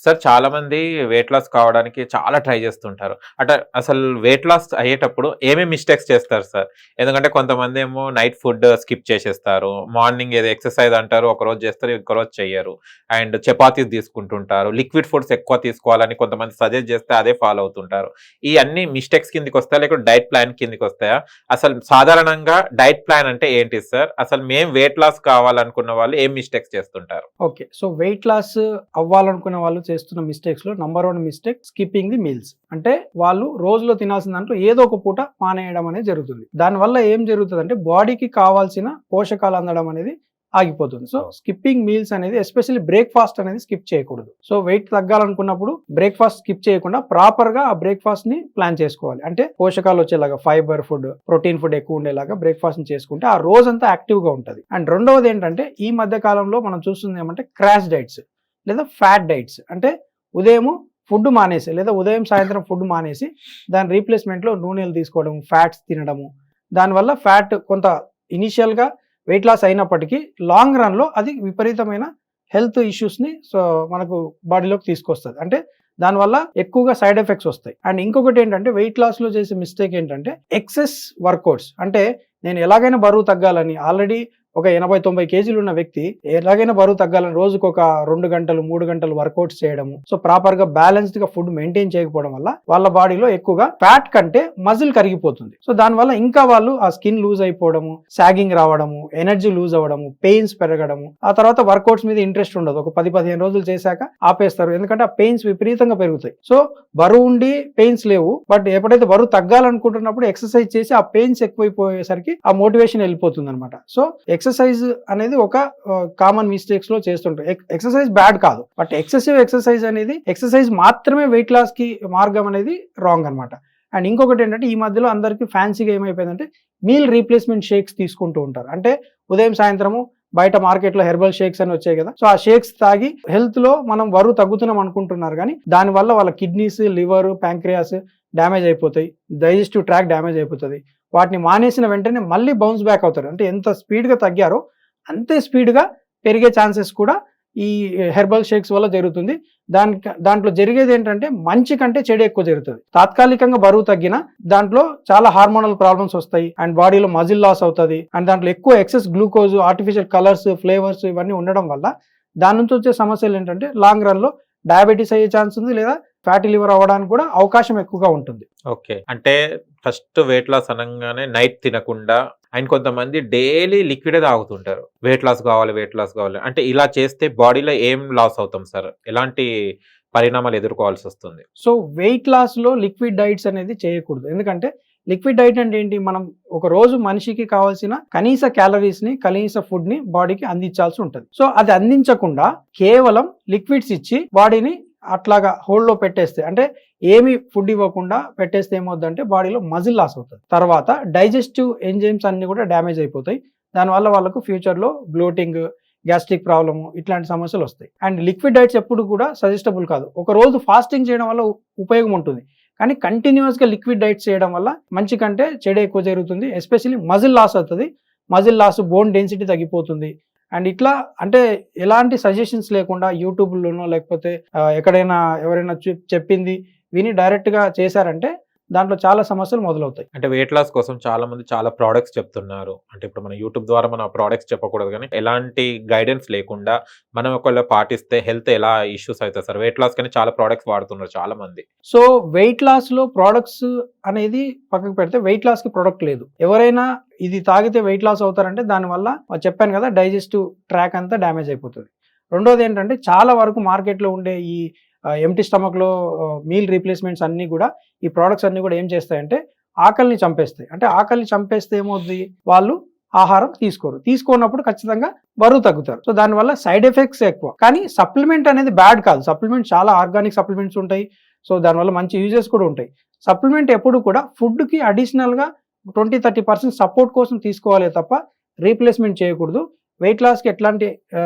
Sir చాలా మంది weight loss కావడానికి చాలా ట్రై చేస్తుంటారు. అంటే అసలు వెయిట్ లాస్ అయ్యేటప్పుడు ఏమేమి మిస్టేక్స్ చేస్తారు సార్? ఎందుకంటే కొంతమంది ఏమో నైట్ ఫుడ్ స్కిప్ చేసేస్తారు. మార్నింగ్ ఏదో ఎక్సర్సైజ్ అంటారు. ఒకరోజు చేస్తారు, ఇంకోరోజు చెయ్యరు. అండ్ చపాతీస్ తీసుకుంటుంటారు. లిక్విడ్ ఫుడ్స్ ఎక్కువ తీసుకోవాలని కొంతమంది సజెస్ట్ చేస్తే అదే ఫాలో అవుతుంటారు. ఈ అన్ని మిస్టేక్స్ కిందకొస్తాయా? లేకపోతే డైట్ ప్లాన్ కిందకొస్తాయా? అసలు సాధారణంగా డైట్ ప్లాన్ అంటే ఏంటి సార్? అసలు మేము వెయిట్ లాస్ కావాలనుకున్న వాళ్ళు ఏం మిస్టేక్స్ చేస్తుంటారు? ఓకే. సో వెయిట్ లాస్ అవ్వాలనుకునే వాళ్ళు చేస్తున్న మిస్టేక్స్ లో number 1 mistake skipping the meals. అంటే వాళ్ళు రోజులో తినాల్సిన దాంట్లో ఏదో ఒక పూట మానేయడం అనేది జరుగుతుంది. దానివల్ల ఏం జరుగుతుంది అంటే బాడీకి కావాల్సిన పోషకాలు అందడం అనేది ఆగిపోతుంది. సో స్కిప్పింగ్ మీల్స్ అనేది ఎస్పెషల్లీ బ్రేక్ఫాస్ట్ అనేది స్కిప్ చేయకూడదు. సో వెయిట్ తగ్గాలనుకున్నప్పుడు బ్రేక్ఫాస్ట్ స్కిప్ చేయకుండా ప్రాపర్ గా ఆ బ్రేక్ఫాస్ట్ ని ప్లాన్ చేసుకోవాలి. అంటే పోషకాలు వచ్చేలాగా ఫైబర్ ఫుడ్, ప్రోటీన్ ఫుడ్ ఎక్కువ ఉండేలాగా బ్రేక్ఫాస్ట్ ని చేసుకుంటే ఆ రోజంతా యాక్టివ్ గా ఉంటుంది. అండ్ రెండవది ఏంటంటే ఈ మధ్య కాలంలో మనం చూస్తుంది ఏమంటే క్రాష్ డైట్స్ లేదా ఫ్యాట్ డైట్స్. అంటే ఉదయము ఫుడ్ మానేసి లేదా ఉదయం సాయంత్రం ఫుడ్ మానేసి దాని రీప్లేస్మెంట్లో నూనెలు తీసుకోవడం, ఫ్యాట్స్ తినడము. దానివల్ల ఫ్యాట్ కొంత ఇనిషియల్గా వెయిట్ లాస్ అయినప్పటికీ లాంగ్ రన్లో అది విపరీతమైన హెల్త్ ఇష్యూస్ని మనకు బాడీలోకి తీసుకొస్తుంది. అంటే దానివల్ల ఎక్కువగా సైడ్ ఎఫెక్ట్స్ వస్తాయి. అండ్ ఇంకొకటి ఏంటంటే వెయిట్ లాస్లో చేసే మిస్టేక్ ఏంటంటే ఎక్సెస్ వర్కౌట్స్. అంటే నేను ఎలాగైనా బరువు తగ్గాలని ఆల్రెడీ ఒక 80-90 కేజీలు ఉన్న వ్యక్తి ఎలాగైనా బరువు తగ్గాలని రోజుకు ఒక 2 గంటలు 3 గంటలు వర్కౌట్స్ చేయడము, సో ప్రాపర్ గా బ్యాలెన్స్డ్ గా ఫుడ్ మెయింటైన్ చేయకపోవడం వల్ల వాళ్ళ బాడీలో ఎక్కువగా ఫ్యాట్ కంటే మజిల్ కరిగిపోతుంది. సో దానివల్ల ఇంకా వాళ్ళు ఆ స్కిన్ లూజ్ అయిపోవడము, సాగింగ్ రావడము, ఎనర్జీ లూజ్ అవ్వడము, పెయిన్స్ పెరగడము, ఆ తర్వాత వర్కౌట్స్ మీద ఇంట్రెస్ట్ ఉండదు. ఒక 10-15 రోజులు చేశాక ఆపేస్తారు. ఎందుకంటే ఆ పెయిన్స్ విపరీతంగా పెరుగుతాయి. సో బరువు ఉండి పెయిన్స్ లేవు, బట్ ఎప్పుడైతే బరువు తగ్గాలనుకుంటున్నప్పుడు ఎక్సర్సైజ్ చేసి ఆ పెయిన్స్ ఎక్కువైపోయేసరికి ఆ మోటివేషన్ వెళ్ళిపోతుంది అనమాట. సో ఎక్సర్సైజ్ అనేది ఒక కామన్ మిస్టేక్స్ లో చేస్తుంటారు. ఎక్సర్సైజ్ బ్యాడ్ కాదు, బట్ ఎక్సెసివ్ ఎక్సర్సైజ్ అనేది ఎక్సర్సైజ్ మాత్రమే వెయిట్ లాస్ కి మార్గం అనేది రాంగ్ అనమాట. అండ్ ఇంకొకటి ఏంటంటే ఈ మధ్యలో అందరికి ఫ్యాన్సీగా ఏమైపోయిందంటే మీల్ రీప్లేస్మెంట్ షేక్స్ తీసుకుంటూ ఉంటారు. అంటే ఉదయం సాయంత్రము బయట మార్కెట్లో హెర్బల్ షేక్స్ అని వచ్చాయి కదా, సో ఆ షేక్స్ తాగి హెల్త్ లో మనం బరువు తగ్గుతున్నాం అనుకుంటున్నారు, కానీ దానివల్ల వాళ్ళ కిడ్నీస్, లివర్, ప్యాంక్రియాస్ డ్యామేజ్ అయిపోతాయి, డైజెస్టివ్ ట్రాక్ డ్యామేజ్ అయిపోతుంది. వాటిని మానేసిన వెంటనే మళ్ళీ బౌన్స్ బ్యాక్ అవుతారు. అంటే ఎంత స్పీడ్గా తగ్గారో అంతే స్పీడ్గా పెరిగే ఛాన్సెస్ కూడా ఈ హెర్బల్ షేక్స్ వల్ల జరుగుతుంది. దాంట్లో జరిగేది ఏంటంటే మంచి కంటే చెడు ఎక్కువ జరుగుతుంది. తాత్కాలికంగా బరువు తగ్గిన దాంట్లో చాలా హార్మోనల్ ప్రాబ్లమ్స్ వస్తాయి అండ్ బాడీలో మజిల్ లాస్ అవుతుంది. అండ్ దాంట్లో ఎక్కువ excess glucose, artificial colours, flavours ఇవన్నీ ఉండడం వల్ల దాని నుంచి వచ్చే సమస్యలు ఏంటంటే లాంగ్ రన్ లో డయాబెటీస్ అయ్యే ఛాన్స్ ఉంది, లేదా ఫ్యాటీ లివర్ అవ్వడానికి కూడా అవకాశం ఎక్కువగా ఉంటుంది. ఓకే. అంటే ఫస్ట్ వెయిట్ లాస్ అనగానే నైట్ తినకుండా అండ్ కొంతమంది డైలీ లిక్విడే తాగుతుంటారు. వెయిట్ లాస్ కావాలి, వెయిట్ లాస్ కావాలి అంటే ఇలా చేస్తే బాడీలో ఏం లాస్ అవుతాం సార్? ఎలాంటి పరిణామాలు ఎదుర్కోవాల్సి వస్తుంది? సో వెయిట్ లాస్ లో లిక్విడ్ డైట్స్ అనేది చేయకూడదు. ఎందుకంటే లిక్విడ్ డైట్ అంటే ఏంటి, మనం ఒక రోజు మనిషికి కావాల్సిన కనీస క్యాలరీస్ ని, కనీస ఫుడ్ ని బాడీకి అందించాల్సి ఉంటుంది. సో అది అందించకుండా కేవలం లిక్విడ్స్ ఇచ్చి బాడీని అట్లాగా హోల్డ్ లో పెట్టేస్తే, అంటే ఏమి ఫుడ్ ఇవ్వకుండా పెట్టేస్తే ఏమవుతుందంటే బాడీలో మజిల్ లాస్ అవుతుంది. తర్వాత డైజెస్టివ్ ఎంజైమ్స్ అన్ని కూడా డ్యామేజ్ అయిపోతాయి. దానివల్ల వాళ్ళకు ఫ్యూచర్ లో బ్లోటింగ్, గ్యాస్ట్రిక్ ప్రాబ్లము ఇట్లాంటి సమస్యలు వస్తాయి. అండ్ లిక్విడ్ డైట్స్ ఎప్పుడు కూడా సజెస్టబుల్ కాదు. ఒక రోజు ఫాస్టింగ్ చేయడం వల్ల ఉపయోగం ఉంటుంది, కానీ కంటిన్యూస్ గా లిక్విడ్ డైట్స్ చేయడం వల్ల మంచి కంటే చెడు ఎక్కువ జరుగుతుంది. ఎస్పెషల్లీ మజిల్ లాస్ అవుతుంది. మజిల్ లాస్, బోన్ డెన్సిటీ తగ్గిపోతుంది. అండ్ ఇట్లా అంటే ఎలాంటి సజెషన్స్ లేకుండా యూట్యూబ్లోనో లేకపోతే ఎక్కడైనా ఎవరైనా చెప్పింది విని డైరెక్ట్ గా చేశారంటే దాంట్లో చాలా సమస్యలు మొదలవుతాయి. అంటే వెయిట్ లాస్ కోసం చాలా మంది చాలా ప్రోడక్ట్స్ చెప్తున్నారు. అంటే ఇప్పుడు మన యూట్యూబ్ ద్వారా మనం ఆ ప్రోడక్ట్స్ చెప్పకూడదు, కానీ ఎలాంటి గైడెన్స్ లేకుండా మనం ఒకవేళ పాటిస్తే హెల్త్ ఎలా ఇష్యూస్ అవుతాయి సార్? వెయిట్ లాస్ కానీ చాలా ప్రోడక్ట్స్ వాడుతున్నారు చాలా మంది. సో వెయిట్ లాస్ లో ప్రోడక్ట్స్ అనేది పక్కకు పెడితే వెయిట్ లాస్ కి ప్రొడక్ట్ లేదు. ఎవరైనా ఇది తాగితే వెయిట్ లాస్ అవుతారంటే దానివల్ల చెప్పాను కదా, డైజెస్టివ్ ట్రాక్ అంతా డ్యామేజ్ అయిపోతుంది. రెండోది ఏంటంటే చాలా వరకు మార్కెట్లో ఉండే ఈ ఎంటీ స్టమక్ లో మీల్ రీప్లేస్మెంట్స్ అన్ని కూడా, ఈ ప్రోడక్ట్స్ అన్ని కూడా ఏం చేస్తాయంటే ఆకలిని చంపేస్తాయి. అంటే ఆకలిని చంపేస్తే ఏమవుతుంది, వాళ్ళు ఆహారం తీసుకున్నప్పుడు ఖచ్చితంగా బరువు తగ్గుతారు. సో దానివల్ల సైడ్ ఎఫెక్ట్స్ ఎక్కువ. కానీ సప్లిమెంట్ అనేది బ్యాడ్ కాదు. సప్లిమెంట్ చాలా ఆర్గానిక్ సప్లిమెంట్స్ ఉంటాయి. సో దానివల్ల మంచి యూజెస్ కూడా ఉంటాయి. సప్లిమెంట్ ఎప్పుడు కూడా ఫుడ్ కి అడిషనల్ గా 20-30% సపోర్ట్ కోసం తీసుకోవాలి తప్ప రీప్లేస్మెంట్ చేయకూడదు. వెయిట్ లాస్ కి ఎట్లాంటి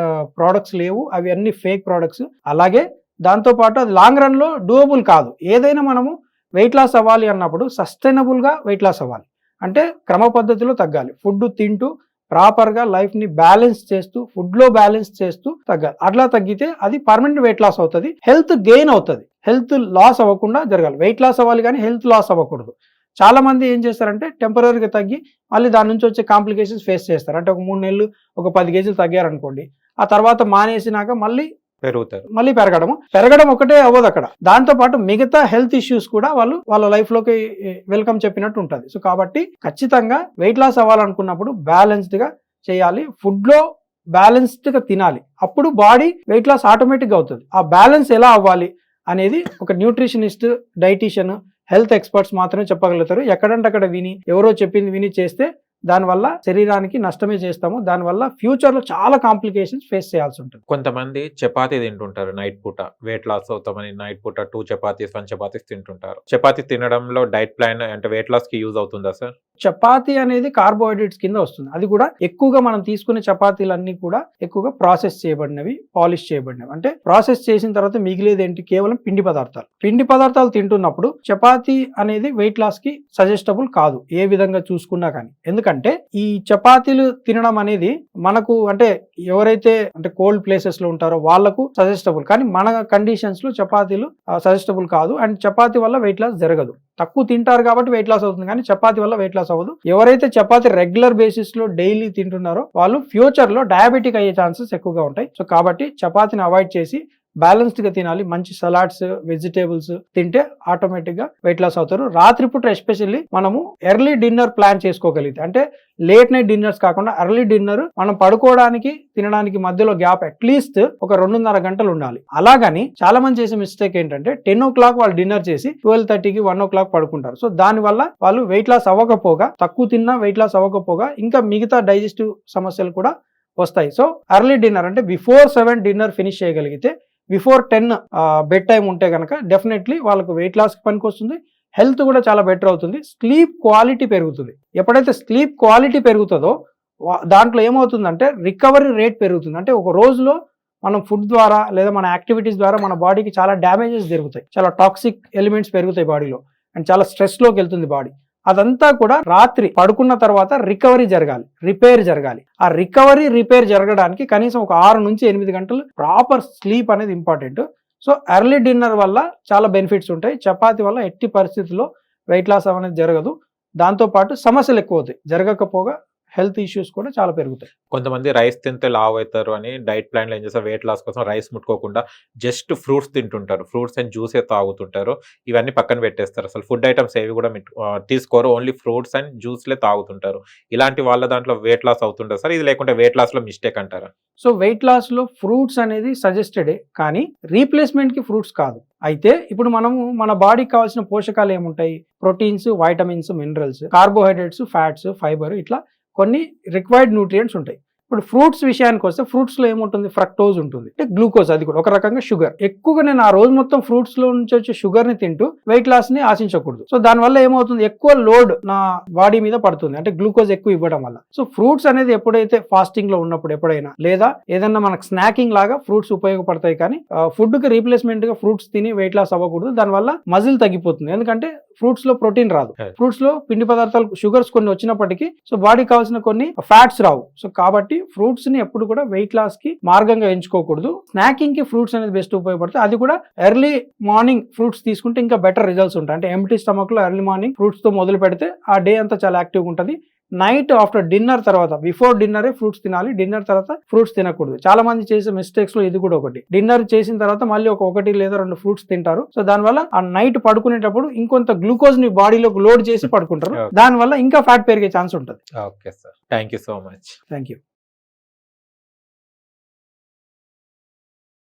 ప్రోడక్ట్స్ లేవు, అవి అన్ని ఫేక్ ప్రోడక్ట్స్. అలాగే దాంతోపాటు అది లాంగ్ రన్ లో డూయబుల్ కాదు. ఏదైనా మనము వెయిట్ లాస్ అవ్వాలి అన్నప్పుడు సస్టైనబుల్ గా వెయిట్ లాస్ అవ్వాలి. అంటే క్రమ పద్ధతిలో తగ్గాలి. ఫుడ్ తింటూ ప్రాపర్ గా లైఫ్ ని బ్యాలెన్స్ చేస్తూ ఫుడ్ లో బ్యాలెన్స్ చేస్తూ తగ్గాలి. అట్లా తగ్గితే అది పర్మనెంట్ వెయిట్ లాస్ అవుతుంది, హెల్త్ గెయిన్ అవుతుంది. హెల్త్ లాస్ అవ్వకుండా జరగాలి. వెయిట్ లాస్ అవ్వాలి కానీ హెల్త్ లాస్ అవ్వకూడదు. చాలా మంది ఏం చేస్తారంటే టెంపరీగా తగ్గి మళ్ళీ దాని నుంచి వచ్చే కాంప్లికేషన్స్ ఫేస్ చేస్తారు. అంటే ఒక 3 నెలలు ఒక 10 కేజీలు తగ్గారనుకోండి, ఆ తర్వాత మానేసినాక మళ్ళీ పెరగడం ఒకటే అవ్వదు అక్కడ. దాంతో పాటు మిగతా హెల్త్ ఇష్యూస్ కూడా వాళ్ళ లైఫ్ లోకి వెల్కమ్ చెప్పినట్టు ఉంటుంది. సో కాబట్టి ఖచ్చితంగా వెయిట్ లాస్ అవ్వాలనుకున్నప్పుడు బ్యాలెన్స్డ్ గా చేయాలి. ఫుడ్ లో బ్యాలెన్స్డ్ గా తినాలి. అప్పుడు బాడీ వెయిట్ లాస్ ఆటోమేటిక్ గా అవుతుంది. ఆ బ్యాలెన్స్ ఎలా అవ్వాలి అనేది ఒక న్యూట్రిషనిస్ట్, డైటీషియన్, హెల్త్ ఎక్స్పర్ట్స్ మాత్రమే చెప్పగలుగుతారు. ఎక్కడంటే అక్కడ విని ఎవరో చెప్పింది విని చేస్తే దానివల్ల శరీరానికి నష్టమే చేస్తాము. దానివల్ల ఫ్యూచర్ లో చాలా కాంప్లికేషన్స్ ఫేస్ చేయాల్సి ఉంటుంది. కొంతమంది చపాతీ తింటుంటారు నైట్ పూట, వెయిట్ లాస్ అవుతామని నైట్ పూట 2 చపాతీస్ 1 చపాతీస్ తింటుంటారు. చపాతీ తినడంలో డైట్ ప్లాన్ అంటే వెయిట్ లాస్ కి యూజ్ అవుతుందా సార్? చపాతీ అనేది కార్బోహైడ్రేట్స్ కింద వస్తుంది. అది కూడా ఎక్కువగా మనం తీసుకునే చపాతీలన్నీ కూడా ఎక్కువగా ప్రాసెస్ చేయబడినవి, పాలిష్ చేయబడినవి. అంటే ప్రాసెస్ చేసిన తర్వాత మిగిలేది ఏంటి? కేవలం పిండి పదార్థాలు. పిండి పదార్థాలు తింటున్నప్పుడు చపాతీ అనేది వెయిట్ లాస్ కి సజెస్టబుల్ కాదు ఏ విధంగా చూసుకున్నా కానీ. ఎందుకంటే ఈ చపాతీలు తినడం అనేది మనకు అంటే ఎవరైతే అంటే కోల్డ్ ప్లేసెస్ లో ఉంటారో వాళ్ళకు సజెస్టబుల్, కానీ మన కండిషన్స్ లో చపాతీలు సజెస్టబుల్ కాదు. అండ్ చపాతీ వల్ల వెయిట్ లాస్ జరగదు. తక్కువ తింటారు కాబట్టి వెయిట్ లాస్ అవుతుంది, కానీ చపాతీ వల్ల వెయిట్ లాస్ అవ్వదు. ఎవరైతే చపాతీ రెగ్యులర్ బేసిస్ లో డైలీ తింటున్నారో వాళ్ళు ఫ్యూచర్ లో డయాబెటిక్ అయ్యే ఛాన్సెస్ ఎక్కువగా ఉంటాయి. సో కాబట్టి చపాతీని అవాయిడ్ చేసి బ్యాలెన్స్డ్ గా తినాలి. మంచి సలాడ్స్, వెజిటేబుల్స్ తింటే ఆటోమేటిక్ గా వెయిట్ లాస్ అవుతారు. రాత్రిపూట ఎస్పెషల్లీ మనము ఎర్లీ డిన్నర్ ప్లాన్ చేసుకోగలిగితే, అంటే లేట్ నైట్ డిన్నర్స్ కాకుండా ఎర్లీ డిన్నర్ మనం పడుకోవడానికి తినడానికి మధ్యలో గ్యాప్ అట్లీస్ట్ ఒక 2.5 గంటలు ఉండాలి. అలాగని చాలా మంది చేసే మిస్టేక్ ఏంటంటే 10 o'clock వాళ్ళు డిన్నర్ చేసి 12:30కి 1 o'clock పడుకుంటారు. సో దాని వల్ల వాళ్ళు వెయిట్ లాస్ అవ్వకపోగా, తక్కువ తిన్నా వెయిట్ లాస్ అవ్వకపోగా ఇంకా మిగతా డైజెస్టివ్ సమస్యలు కూడా వస్తాయి. సో ఎర్లీ డిన్నర్ అంటే బిఫోర్ 7 డిన్నర్ ఫినిష్ చేయగలిగితే, బిఫోర్ 10 బెడ్ టైం ఉంటే కనుక డెఫినెట్లీ వాళ్ళకు వెయిట్ లాస్కి పనికి వస్తుంది. హెల్త్ కూడా చాలా బెటర్ అవుతుంది. స్లీప్ క్వాలిటీ పెరుగుతుంది. ఎప్పుడైతే స్లీప్ క్వాలిటీ పెరుగుతుందో దాంట్లో ఏమవుతుందంటే రికవరీ రేట్ పెరుగుతుంది. అంటే ఒక రోజులో మనం ఫుడ్ ద్వారా లేదా మన యాక్టివిటీస్ ద్వారా మన బాడీకి చాలా డ్యామేజెస్ జరుగుతాయి, చాలా టాక్సిక్ ఎలిమెంట్స్ పెరుగుతాయి బాడీలో, అండ్ చాలా స్ట్రెస్లోకి వెళ్తుంది బాడీ. అదంతా కూడా రాత్రి పడుకున్న తర్వాత రికవరీ జరగాలి, రిపేర్ జరగాలి. ఆ రిపేర్ జరగడానికి కనీసం ఒక 6 నుంచి 8 గంటలు ప్రాపర్ స్లీప్ అనేది ఇంపార్టెంట్. సో ఎర్లీ డిన్నర్ వల్ల చాలా బెనిఫిట్స్ ఉంటాయి. చపాతీ వల్ల ఎట్టి పరిస్థితుల్లో వెయిట్ లాస్ అనేది జరగదు. దాంతోపాటు సమస్యలు ఎక్కువ అవుతాయి. జరగకపోగా హెల్త్ ఇష్యూస్ కూడా చాలా పెరుగుతాయి. కొంతమంది రైస్ తింటే లావ్ అవుతారు అని డైట్ ప్లాన్ లో ఏం చేస్తారు, వెయిట్ లాస్ కోసం రైస్ ముట్టుకోకుండా జస్ట్ ఫ్రూట్స్ తింటుంటారు, ఫ్రూట్స్ అండ్ జ్యూసే తాగుతుంటారు. ఇవన్నీ పక్కన పెట్టేస్తారు, అసలు ఫుడ్ ఐటమ్స్ ఏవి కూడా తీసుకోరు, ఓన్లీ ఫ్రూట్స్ అండ్ జ్యూస్లే తాగుతుంటారు. ఇలాంటి వాళ్ళ దాంట్లో వెయిట్ లాస్ అవుతుంటారు సార్? ఇది లేకుంటే వెయిట్ లాస్ లో మిస్టేక్ అంటారా? సో వెయిట్ లాస్ లో ఫ్రూట్స్ అనేది సజెస్టెడే, కానీ రీప్లేస్మెంట్ కి ఫ్రూట్స్ కాదు. అయితే ఇప్పుడు మనము మన బాడీకి కావాల్సిన పోషకాలు ఏముంటాయి? Proteins, vitamins, minerals, carbohydrates, fats, fibre, ఇట్లా కొన్ని రిక్వైర్డ్ న్యూట్రియంట్స్ ఉంటాయి. ఇప్పుడు ఫ్రూట్స్ విషయానికి వస్తే ఫ్రూట్స్ లో ఏముంటుంది? ఫ్రక్టోజ్ ఉంటుంది, అంటే గ్లూకోజ్, అది కూడా ఒక రకంగా షుగర్. ఎక్కువగా నేను ఆ రోజు మొత్తం ఫ్రూట్స్ లో నుంచి వచ్చే షుగర్ ని తింటూ వెయిట్ లాస్ ని ఆశించకూడదు. సో దానివల్ల ఏమవుతుంది? ఎక్కువ లోడ్ నా బాడీ మీద పడుతుంది, అంటే గ్లూకోజ్ ఎక్కువ ఇవ్వడం వల్ల. సో ఫ్రూట్స్ అనేది ఎప్పుడైతే ఫాస్టింగ్ లో ఉన్నప్పుడు ఎప్పుడైనా, లేదా ఏదన్నా మనకు స్నాకింగ్ లాగా ఫ్రూట్స్ ఉపయోగపడతాయి, కానీ ఫుడ్ కి రీప్లేస్మెంట్ గా ఫ్రూట్స్ తిని వెయిట్ లాస్ అవ్వకూడదు. దానివల్ల మజిల్ తగ్గిపోతుంది, ఎందుకంటే ఫ్రూట్స్ లో ప్రోటీన్ రాదు, ఫ్రూట్స్ లో పిండి పదార్థాలు, షుగర్స్ కొన్ని వచ్చినప్పటికీ సో బాడీకి కావాల్సిన కొన్ని ఫ్యాట్స్ రావు. సో కాబట్టి ఫ్రూట్స్ ని ఎప్పుడు కూడా వెయిట్ లాస్ కి మార్గంగా ఎంచుకోకూడదు. స్నాకింగ్ కి ఫ్రూట్స్ అనేది బెస్ట్ ఉపయోగపడుతుంది. అది కూడా ఎర్లీ మార్నింగ్ ఫ్రూట్స్ తీసుకుంటే ఇంకా బెటర్ రిజల్ట్స్ ఉంటాయి. అంటే ఎంప్టీ స్టమక్ లో ఎర్లీ మార్నింగ్ ఫ్రూట్స్ తో మొదలు పెడితే ఆ డే అంతా చాలా యాక్టివ్గా ఉంటుంది. నైట్ ఆఫ్టర్ డిన్నర్ తర్వాత, బిఫోర్ డిన్నరే ఫ్రూట్స్ తినాలి, డిన్నర్ తర్వాత ఫ్రూట్స్ తినకూడదు. చాలా మంది చేసే మిస్టేక్స్ లో ఇది కూడా ఒకటి. డిన్నర్ చేసిన తర్వాత మళ్ళీ ఒకటి లేదా 2 ఫ్రూట్స్ తింటారు. సో దానివల్ల ఆ నైట్ పడుకునేటప్పుడు ఇంకొంత గ్లూకోజ్ ని బాడీలోకి లోడ్ చేసి పడుకుంటారు. దానివల్ల ఇంకా ఫ్యాట్ పెరిగే ఛాన్స్ ఉంటుంది. Okay sir, thank you so much. Thank you.